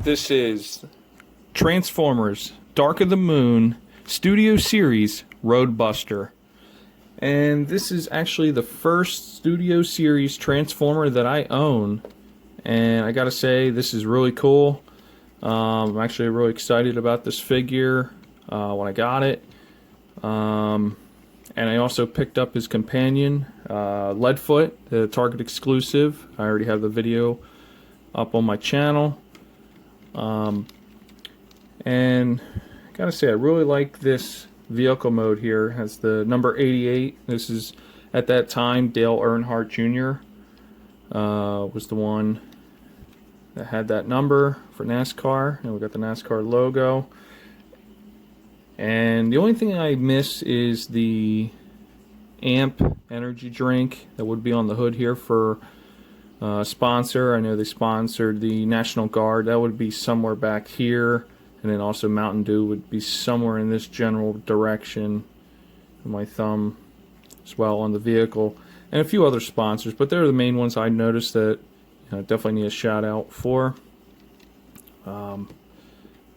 This is Transformers Dark of the Moon Studio Series Roadbuster. And this is actually the first Studio Series Transformer that I own. And I gotta say, this is really cool. I'm actually really excited about this figure when I got it. And I also picked up his companion, Leadfoot, the Target exclusive. I already have the video up on my channel. And I gotta say, I really like this vehicle mode here. It has the number 88. This is, at that time, Dale Earnhardt Jr. Was the one that had that number for NASCAR. And we got the NASCAR logo. And the only thing I miss is the AMP energy drink that would be on the hood here for sponsor. I know they sponsored the National Guard. That would be somewhere back here, and then also Mountain Dew would be somewhere in this general direction. My thumb as well on the vehicle, and a few other sponsors, but they're the main ones I noticed that definitely need a shout out for.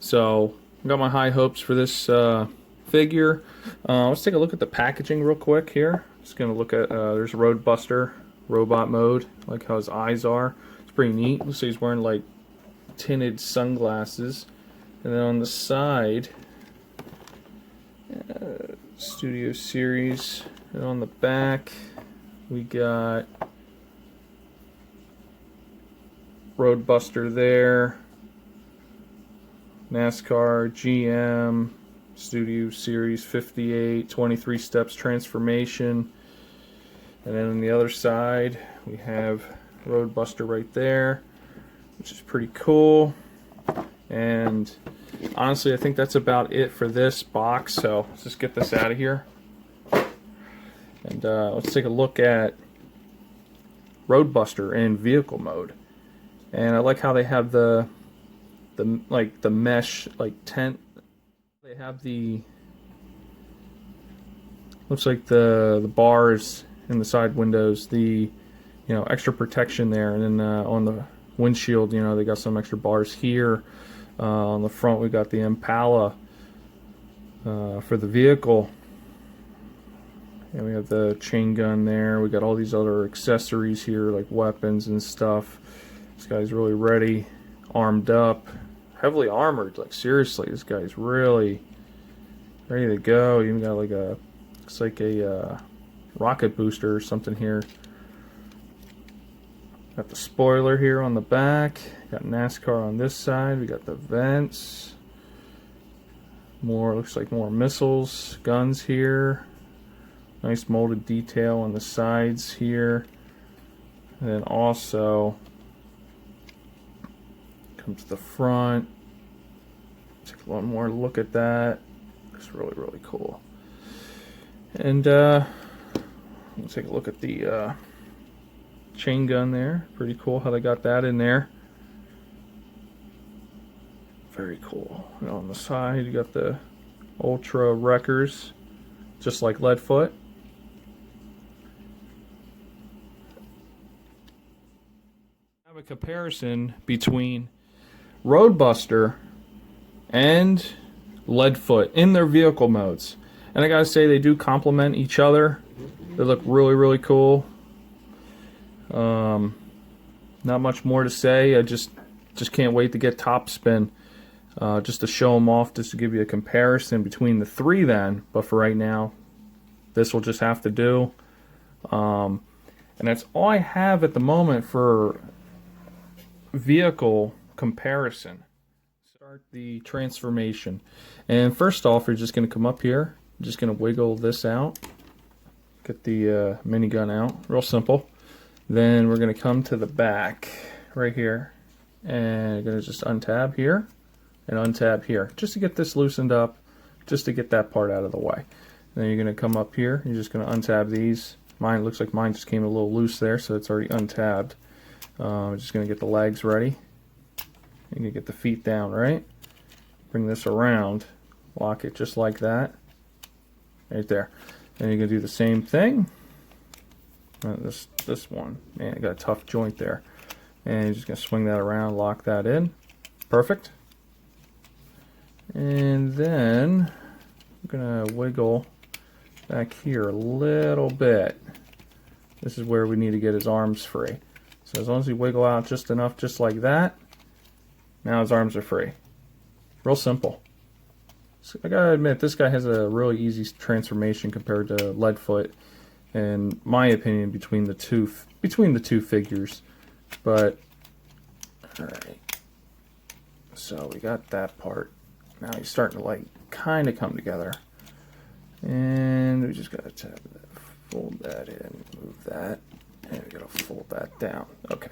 So I got my high hopes for this figure. Let's take a look at the packaging real quick here. Just gonna look at there's Roadbuster robot mode. I like how his eyes are. It's pretty neat. Looks like he's wearing like tinted sunglasses. And then on the side, Studio Series. And on the back, we got Roadbuster there. NASCAR, GM, Studio Series 58, 23 steps transformation. And then on the other side, we have Roadbuster right there, which is pretty cool. And honestly, I think that's about it for this box. So let's just get this out of here. And let's take a look at Roadbuster in vehicle mode. And I like how they have the mesh tent. They have the looks like the bars in the side windows, the extra protection there, and then on the windshield, they got some extra bars here. On the front, we got the Impala for the vehicle, and we have the chain gun there. We got all these other accessories here, like weapons and stuff. This guy's really ready, armed up, heavily armored. Like seriously, this guy's really ready to go. Even got like a looks like a rocket booster or something here. Got the spoiler here on the back. Got NASCAR on this side. We got the vents. Looks like more missiles, guns here. Nice molded detail on the sides here. And then also comes to the front. Take one more look at that. Looks really, really cool. And we'll take a look at the chain gun there. Pretty cool how they got that in there. Very cool. And on the side, you got the Ultra Wreckers, just like Leadfoot. Have a comparison between Roadbuster and Leadfoot in their vehicle modes. And I gotta say, they do complement each other. They look really, really cool. Not much more to say. I just can't wait to get Topspin, just to show them off, just to give you a comparison between the three then. But for right now, this will just have to do. And that's all I have at the moment for vehicle comparison. Start the transformation. And first off, you're just going to come up here. I'm just going to wiggle this out. Get the minigun out. Real simple. Then we're going to come to the back right here. And I'm going to just untab here and untab here. Just to get this loosened up. Just to get that part out of the way. Then you're going to come up here. You're just going to untab these. Mine looks like mine just came a little loose there, so it's already untabbed. I'm just going to get the legs ready. You're going to get the feet down, right? Bring this around. Lock it just like that. Right there. Then you're going to do the same thing. This one. Man, it got a tough joint there. And you're just going to swing that around, lock that in. Perfect. And then I'm gonna wiggle back here a little bit. This is where we need to get his arms free. So as long as we wiggle out just enough, just like that, now his arms are free. Real simple. So I gotta admit, this guy has a really easy transformation compared to Leadfoot, in my opinion, between the two figures. But all right, so we got that part. Now he's starting to like kind of come together, and we just gotta tap that, fold that in, move that, and we gotta fold that down. Okay,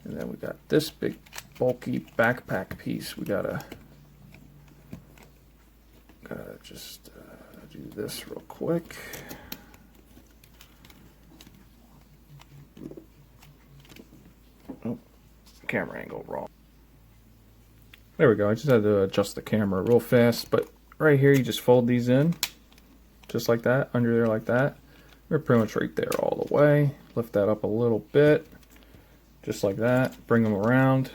and then we got this big bulky backpack piece. We gotta just do this real quick. Oh, camera angle wrong. There we go. I just had to adjust the camera real fast, but right here you just fold these in just like that, under there like that. We're pretty much right there all the way. Lift that up a little bit, just like that. Bring them around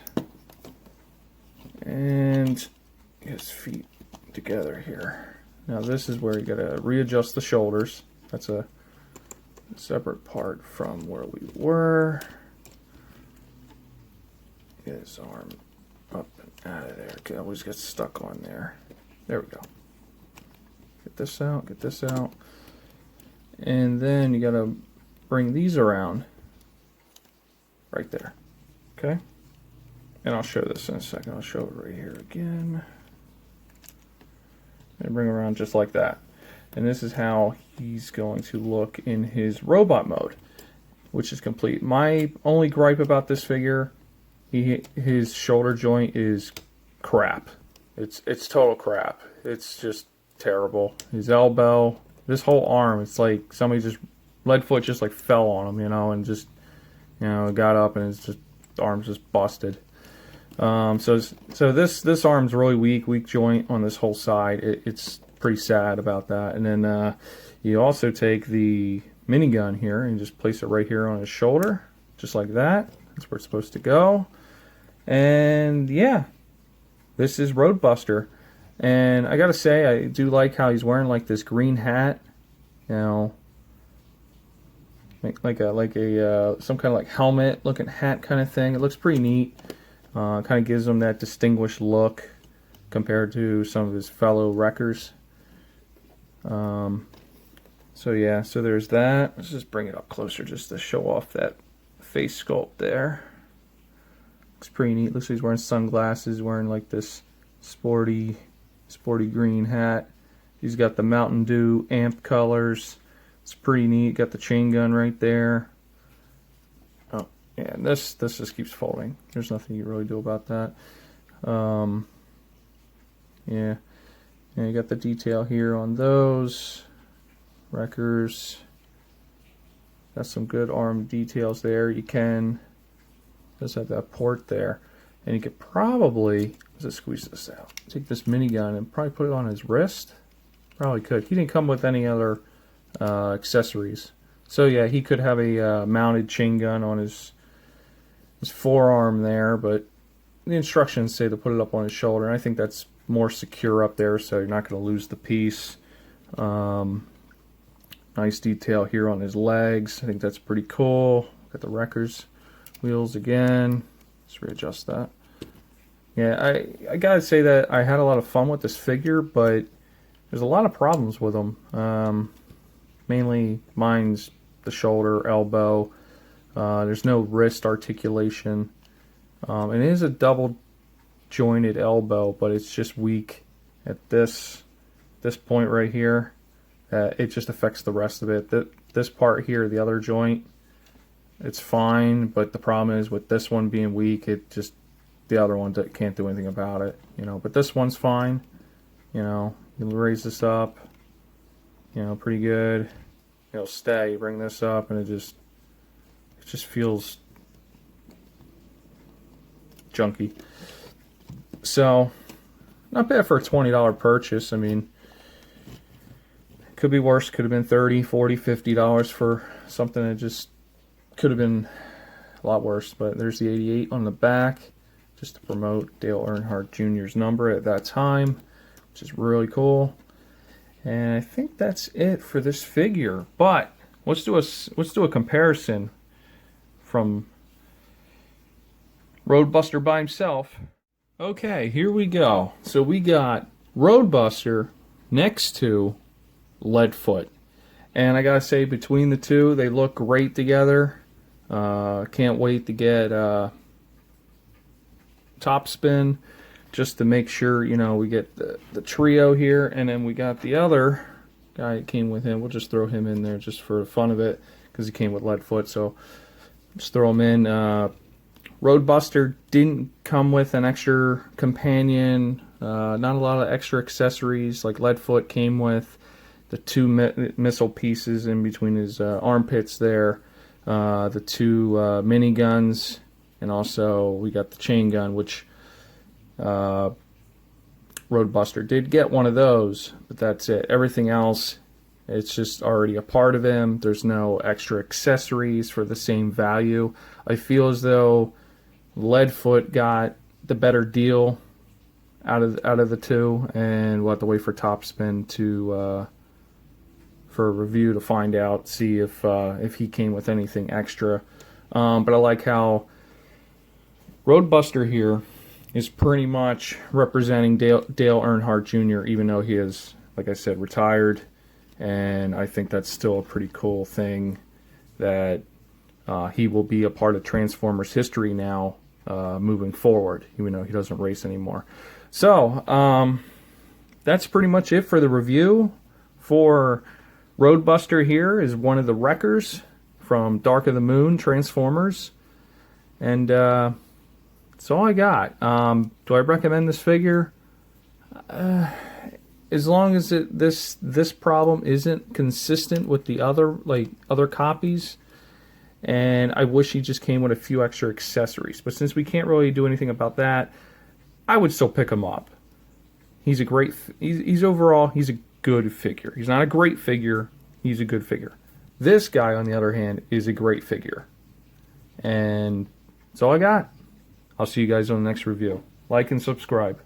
and get his feet together here. Now this is where you gotta readjust the shoulders. That's a separate part from where we were. Get his arm up and out of there. It always gets stuck on there. There we go. Get this out, get this out. And then you gotta bring these around right there. Okay? And I'll show this in a second. I'll show it right here again. And bring around just like that. And this is how he's going to look in his robot mode, which is complete. My only gripe about this figure, his shoulder joint is crap. It's total crap. It's just terrible. His elbow, this whole arm, it's like somebody just, Leadfoot just like fell on him, you know, and just, you know, got up and it's just, the arm's just busted. So this arm's really weak joint on this whole side. It's pretty sad about that. And then you also take the minigun here and just place it right here on his shoulder, just like that. That's where it's supposed to go. And yeah, this is Roadbuster. And I gotta say, I do like how he's wearing like this green hat, you know, like a some kind of like helmet looking hat kind of thing. It looks pretty neat. Kind of gives him that distinguished look compared to some of his fellow wreckers. So yeah, so there's that. Let's just bring it up closer just to show off that face sculpt there. Looks pretty neat. Looks like he's wearing sunglasses, wearing like this sporty green hat. He's got the Mountain Dew amp colors. It's pretty neat. Got the chain gun right there. Oh, yeah, and this just keeps folding. There's nothing you can really do about that. Yeah. And you got the detail here on those wreckers. Got some good arm details there. You can just have that port there, and you could probably, let's squeeze this out, take this minigun and probably put it on his wrist. Probably could. He didn't come with any other accessories, so yeah, he could have a mounted chain gun on his forearm there, but the instructions say to put it up on his shoulder, and I think that's more secure up there, so you're not going to lose the piece. Nice detail here on his legs. I think that's pretty cool. Got the wreckers wheels again. Let's readjust that. Yeah, I gotta say that I had a lot of fun with this figure, but there's a lot of problems with him. Mainly mine's the shoulder, elbow. There's no wrist articulation. It is a double jointed elbow, but it's just weak at this point right here. It just affects the rest of it. This part here, the other joint, it's fine, but the problem is with this one being weak, it just, the other one can't do anything about it, you know. But this one's fine, you know. You raise this up, you know, pretty good. It'll stay. You bring this up, and it just feels junky. So, not bad for a $20 purchase. I mean, could be worse. Could have been $30, $40, $50 for something that just could have been a lot worse. But there's the 88 on the back. just to promote Dale Earnhardt Jr.'s number at that time, which is really cool. And I think that's it for this figure. But let's do a comparison from Roadbuster by himself. Okay, here we go. So we got Roadbuster next to Leadfoot. And I gotta say, between the two, they look great together. Can't wait to get Topspin, just to make sure, you know, we get the trio here. And then we got the other guy that came with him. We'll just throw him in there just for the fun of it, because he came with Leadfoot. So just throw him in. Roadbuster didn't come with an extra companion. Not a lot of extra accessories like Leadfoot came with. The two missile pieces in between his armpits there, the two miniguns, and also we got the chain gun, which Roadbuster did get one of those, but that's it. Everything else, it's just already a part of him. There's no extra accessories for the same value. I feel as though Leadfoot got the better deal out of the two, and we'll have to wait for Topspin to for a review to find out, see if he came with anything extra. But I like how Roadbuster here is pretty much representing Dale Earnhardt Jr., even though he is, like I said, retired. And I think that's still a pretty cool thing that he will be a part of Transformers history now, moving forward, even though he doesn't race anymore. So that's pretty much it for the review for Roadbuster. Here is one of the wreckers from Dark of the Moon Transformers, and that's all I got. Do I recommend this figure? As long as this problem isn't consistent with the other copies, and I wish he just came with a few extra accessories. But since we can't really do anything about that, I would still pick him up. He's a great. He's overall, he's a good figure. He's not a great figure. He's a good figure. This guy, on the other hand, is a great figure. And that's all I got. I'll see you guys on the next review. Like and subscribe.